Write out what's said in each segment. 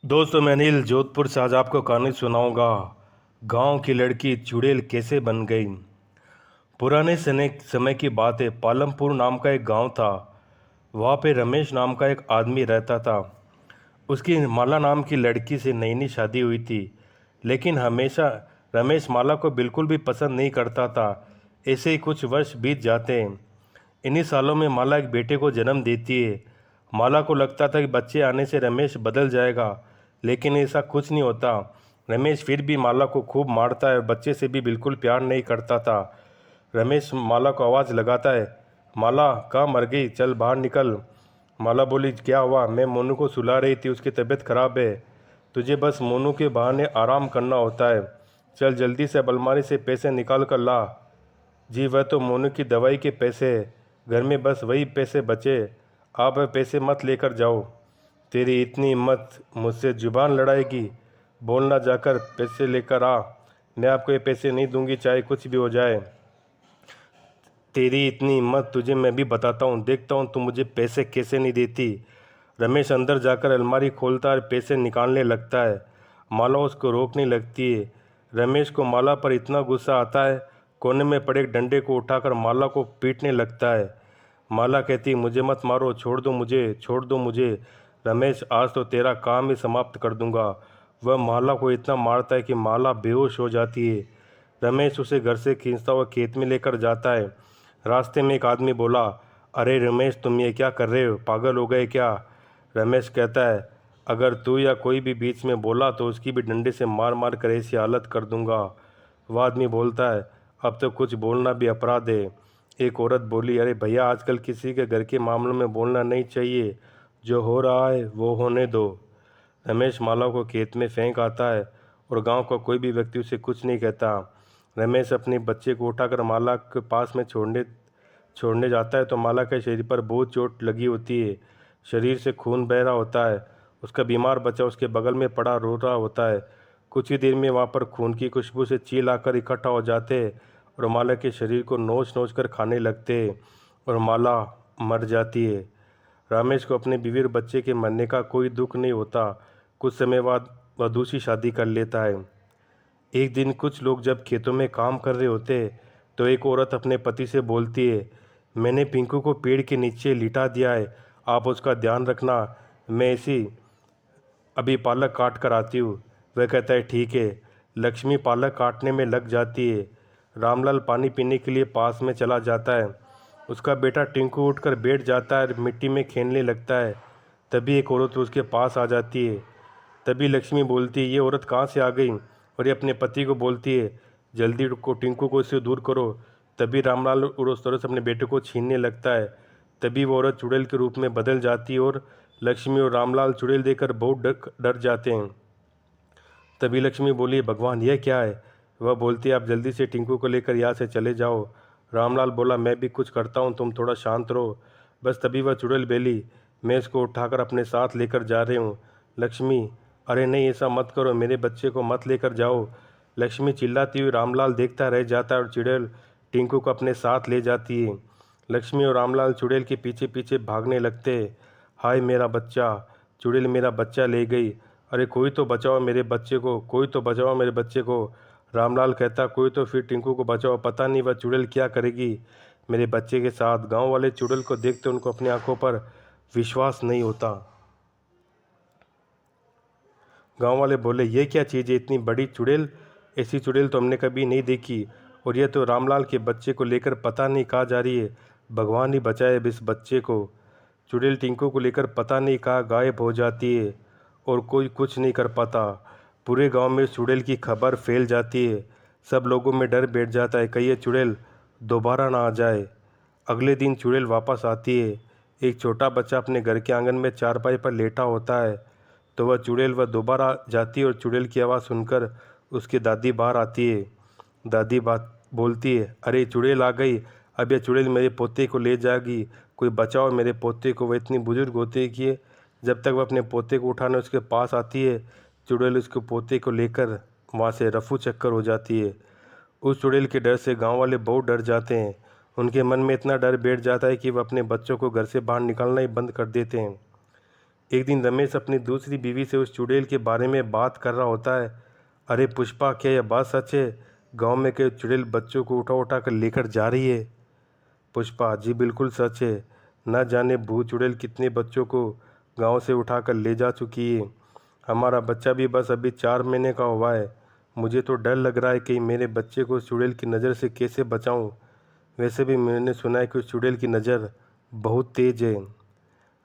दोस्तों, मैं अनिल जोधपुर से आज आपको कहानी सुनाऊंगा। गांव की लड़की चुड़ैल कैसे बन गई। पुराने समय की बात है। पालमपुर नाम का एक गांव था। वहाँ पे रमेश नाम का एक आदमी रहता था। उसकी माला नाम की लड़की से नई नई शादी हुई थी। लेकिन हमेशा रमेश माला को बिल्कुल भी पसंद नहीं करता था। ऐसे ही कुछ वर्ष बीत जाते हैं। इन्हीं सालों में माला एक बेटे को जन्म देती है। माला को लगता था कि बच्चे आने से रमेश बदल जाएगा, लेकिन ऐसा कुछ नहीं होता। रमेश फिर भी माला को खूब मारता है और बच्चे से भी बिल्कुल प्यार नहीं करता था। रमेश माला को आवाज़ लगाता है, माला कहाँ मर गई, चल बाहर निकल। माला बोली, क्या हुआ? मैं मोनू को सुला रही थी, उसकी तबीयत खराब है। तुझे बस मोनू के बहाने आराम करना होता है। चल जल्दी से अलमारी से पैसे निकाल कर ला। जी, वह तो मोनू की दवाई के पैसे हैं। घर में बस वही पैसे बचे। आप वह पैसे मत लेकर जाओ। तेरी इतनी हिम्मत, मुझसे जुबान लड़ाएगी? बोलना, जाकर पैसे लेकर आ। मैं आपको ये पैसे नहीं दूंगी, चाहे कुछ भी हो जाए। तेरी इतनी हिम्मत, तुझे मैं भी बताता हूँ, देखता हूँ तुम मुझे पैसे कैसे नहीं देती। रमेश अंदर जाकर अलमारी खोलता है और पैसे निकालने लगता है। माला उसको रोकने लगती है। रमेश को माला पर इतना गुस्सा आता है, कोने में पड़े एक डंडे को उठाकर माला को पीटने लगता है। माला कहती है, मुझे मत मारो, छोड़ दो मुझे, छोड़ दो मुझे। रमेश, आज तो तेरा काम ही समाप्त कर दूंगा। वह माला को इतना मारता है कि माला बेहोश हो जाती है। रमेश उसे घर से खींचता हुआ खेत में लेकर जाता है। रास्ते में एक आदमी बोला, अरे रमेश, तुम ये क्या कर रहे हो? पागल हो गए क्या? रमेश कहता है, अगर तू या कोई भी बीच में बोला तो उसकी भी डंडे से मार मार कर ऐसी हालत कर दूंगा। वह आदमी बोलता है, अब तो कुछ बोलना भी अपराध है। एक औरत बोली, अरे भैया, आजकल किसी के घर के मामलों में बोलना नहीं चाहिए। जो हो रहा है वो होने दो। रमेश माला को खेत में फेंक आता है और गांव का कोई भी व्यक्ति उसे कुछ नहीं कहता। रमेश अपने बच्चे को उठाकर माला के पास में छोड़ने छोड़ने जाता है तो माला के शरीर पर बहुत चोट लगी होती है। शरीर से खून बह रहा होता है। उसका बीमार बच्चा उसके बगल में पड़ा रो रहा होता है। कुछ ही देर में वहाँ पर खून की खुशबू से चील आकर इकट्ठा हो जाते हैं और माला के शरीर को नोच नोच कर खाने लगते हैं और माला मर जाती है। रमेश को अपने बीवी और बच्चे के मरने का कोई दुख नहीं होता। कुछ समय बाद वह दूसरी शादी कर लेता है। एक दिन कुछ लोग जब खेतों में काम कर रहे होते हैं तो एक औरत अपने पति से बोलती है, मैंने पिंकू को पेड़ के नीचे लिटा दिया है, आप उसका ध्यान रखना। मैं इसी अभी पालक काट कर आती हूँ। वह कहता है, ठीक है। लक्ष्मी पालक काटने में लग जाती है। रामलाल पानी पीने के लिए पास में चला जाता है। उसका बेटा टिंकू उठकर बैठ जाता है और मिट्टी में खेलने लगता है। तभी एक औरत उसके पास आ जाती है। तभी लक्ष्मी बोलती है, ये औरत कहाँ से आ गई? और ये अपने पति को बोलती है, जल्दी को टिंकू को इससे दूर करो। तभी रामलाल और उस औरत से अपने बेटे को छीनने लगता है। तभी वो औरत चुड़ैल के रूप में बदल जाती है और लक्ष्मी और रामलाल चुड़ैल देखकर बहुत डर डर जाते हैं। तभी लक्ष्मी बोली, भगवान यह क्या है? वह बोलती है, आप जल्दी से टिंकू को लेकर यहाँ से चले जाओ। रामलाल बोला, मैं भी कुछ करता हूँ, तुम थोड़ा शांत रहो। बस तभी वह चुड़ैल बोली, मैं इसको उठाकर अपने साथ लेकर जा रही हूँ। लक्ष्मी, अरे नहीं, ऐसा मत करो, मेरे बच्चे को मत लेकर जाओ। लक्ष्मी चिल्लाती हुई रामलाल देखता रह जाता है और चुड़ैल टिंकू को अपने साथ ले जाती है। लक्ष्मी और रामलाल चुड़ैल के पीछे पीछे भागने लगते हैं। हाय मेरा बच्चा, चुड़ैल मेरा बच्चा ले गई। अरे कोई तो बचाओ मेरे बच्चे को, कोई तो बचाओ मेरे बच्चे को। रामलाल कहता, कोई तो फिर टिंकू को बचाओ, पता नहीं वह चुड़ैल क्या करेगी मेरे बच्चे के साथ। गांव वाले चुड़ैल को देखते उनको अपनी आंखों पर विश्वास नहीं होता। गांव वाले बोले, ये क्या चीज़ है, इतनी बड़ी चुड़ैल? ऐसी चुड़ैल तो हमने कभी नहीं देखी। और यह तो रामलाल के बच्चे को लेकर पता नहीं कहाँ जा रही है। भगवान ही बचाए अब इस बच्चे को। चुड़ैल टिंकू को लेकर पता नहीं कहाँ गायब हो जाती है और कोई कुछ नहीं कर पाता। पूरे गांव में चुड़ैल की खबर फैल जाती है। सब लोगों में डर बैठ जाता है, कहीं ये चुड़ैल दोबारा ना आ जाए। अगले दिन चुड़ैल वापस आती है। एक छोटा बच्चा अपने घर के आंगन में चारपाई पर लेटा होता है। तो वह दोबारा जाती है और चुड़ैल की आवाज़ सुनकर उसकी दादी बाहर आती है। दादी बात बोलती है, अरे चुड़ैल आ गई, अब यह चुड़ैल मेरे पोते को ले जाएगी, कोई बचाओ मेरे पोते को। वह इतनी बुजुर्ग होती है कि जब तक वह अपने पोते को उठाने उसके पास आती है, चुड़ैल उसके पोते को लेकर वहाँ से रफू चक्कर हो जाती है। उस चुड़ैल के डर से गांव वाले बहुत डर जाते हैं। उनके मन में इतना डर बैठ जाता है कि वह अपने बच्चों को घर से बाहर निकालना ही बंद कर देते हैं। एक दिन रमेश अपनी दूसरी बीवी से उस चुड़ैल के बारे में बात कर रहा होता है। अरे पुष्पा, क्या यह बात सच है? गांव में कोई चुड़ैल बच्चों को उठा उठा कर लेकर जा रही है? पुष्पा, जी बिल्कुल सच है। न जाने भूत चुड़ैल कितने बच्चों को गांव से उठाकर ले जा चुकी है। हमारा बच्चा भी बस अभी 4 महीने का हुआ है। मुझे तो डर लग रहा है कि मेरे बच्चे को उस चुड़ैल की नज़र से कैसे बचाऊं। वैसे भी मैंने सुना है कि उस चुड़ैल की नज़र बहुत तेज है।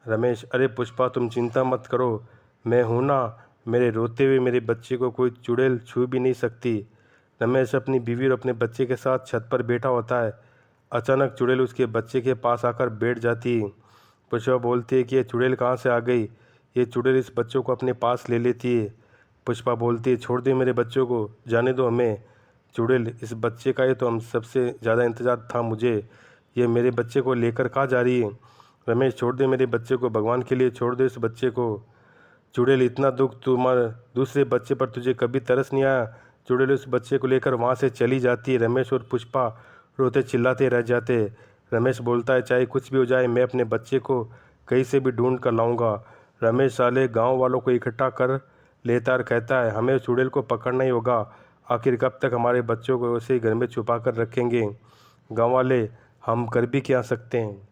रमेश, अरे पुष्पा, तुम चिंता मत करो, मैं हूं ना। मेरे रोते हुए मेरे बच्चे को कोई चुड़ैल छू भी नहीं सकती। रमेश अपनी बीवी और अपने बच्चे के साथ छत पर बैठा होता है। अचानक चुड़ैल उसके बच्चे के पास आकर बैठ जाती है। पुष्पा बोलती है कि ये चुड़ैल कहाँ से आ गई? ये चुड़ैल इस बच्चों को अपने पास ले लेती है। पुष्पा बोलती है, छोड़ दे मेरे बच्चों को, जाने दो हमें। चुड़ैल, इस बच्चे का ही तो हम सबसे ज़्यादा इंतज़ार था मुझे। ये मेरे बच्चे को लेकर कहाँ जा रही है? रमेश, छोड़ दे मेरे बच्चे को, भगवान के लिए छोड़ दे इस बच्चे को। चुड़ैल, इतना दुख तुम्हारे दूसरे बच्चे पर तुझे कभी तरस नहीं आया? चुड़ैल उस बच्चे को लेकर वहाँ से चली जाती है। रमेश और पुष्पा रोते चिल्लाते रह जाते। रमेश बोलता है, चाहे कुछ भी हो जाए, मैं अपने बच्चे को कहीं से भी ढूंढ कर लाऊंगा। रमेश साले गांव वालों को इकट्ठा कर लेता और कहता है, हमें चुड़ैल को पकड़ना ही होगा। आखिर कब तक हमारे बच्चों को ऐसे ही घर में छुपा कर रखेंगे? गाँव वाले, हम कर भी क्या सकते हैं?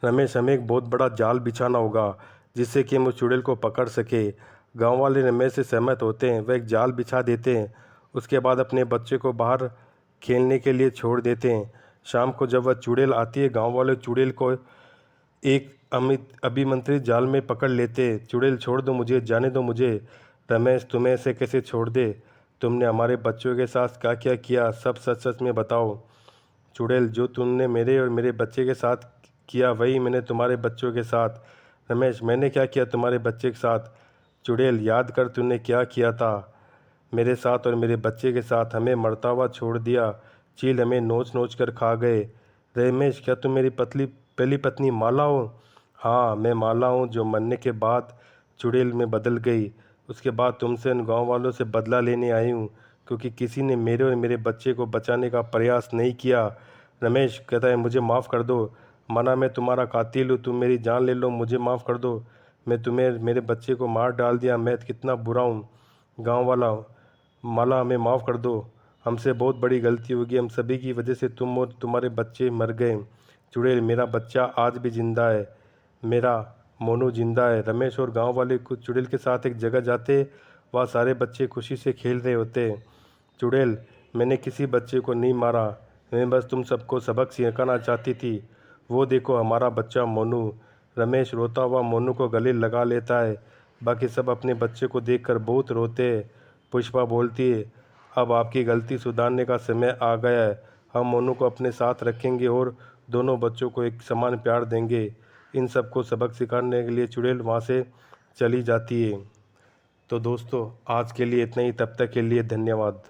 रमेश, हमें एक बहुत बड़ा जाल बिछाना होगा जिससे कि हम उस चुड़ैल को पकड़ सके। गांव वाले रमेश से सहमत होते हैं। वह एक जाल बिछा देते हैं। उसके बाद अपने बच्चे को बाहर खेलने के लिए छोड़ देते हैं। शाम को जब वह चुड़ैल आती है, गांव वाले चुड़ैल को एक अभिमंत्रित जाल में पकड़ लेते हैं। चुड़ैल, छोड़ दो मुझे, जाने दो मुझे। रमेश, तुम्हें ऐसे कैसे छोड़ दे? तुमने हमारे बच्चों के साथ क्या क्या किया, सब सच सच में बताओ। चुड़ैल, जो तुमने मेरे और मेरे बच्चे के साथ किया वही मैंने तुम्हारे बच्चों के साथ। रमेश, मैंने क्या किया तुम्हारे बच्चे के साथ? चुड़ैल, याद कर तूने क्या किया था मेरे साथ और मेरे बच्चे के साथ। हमें मरता हुआ छोड़ दिया। चील हमें नोच नोच कर खा गए। रमेश, क्या तुम मेरी पहली पत्नी माला हो? हाँ, मैं माला हूँ, जो मरने के बाद चुड़ैल में बदल गई। उसके बाद तुमसे उन गाँव वालों से बदला लेने आई हूँ, क्योंकि किसी ने मेरे और मेरे बच्चे को बचाने का प्रयास नहीं किया। रमेश कहता है, मुझे माफ़ कर दो। माना, मैं तुम्हारा कातिल हूँ, तुम मेरी जान ले लो, मुझे माफ़ कर दो। मैं तुम्हें मेरे बच्चे को मार डाल दिया, मैं कितना बुरा हूँ। गांव वाला, माला, हमें माफ़ कर दो, हमसे बहुत बड़ी गलती होगी, हम सभी की वजह से तुम और तुम्हारे बच्चे मर गए। चुड़ैल, मेरा बच्चा आज भी जिंदा है, मेरा मोनू जिंदा है। रमेश और गांव वाले कुछ चुड़ैल के साथ एक जगह जाते। वहाँ सारे बच्चे खुशी से खेल रहे होते। चुड़ैल, मैंने किसी बच्चे को नहीं मारा, मैं बस तुम सबको सबक सिखाना चाहती थी। वो देखो हमारा बच्चा मोनू। रमेश रोता हुआ मोनू को गले लगा लेता है। बाकी सब अपने बच्चे को देखकर बहुत रोते हैं। पुष्पा बोलती है, अब आपकी गलती सुधारने का समय आ गया है। हम मोनू को अपने साथ रखेंगे और दोनों बच्चों को एक समान प्यार देंगे। इन सबको सबक सिखाने के लिए चुड़ैल वहाँ से चली जाती है। तो दोस्तों, आज के लिए इतना ही। तब तक के लिए धन्यवाद।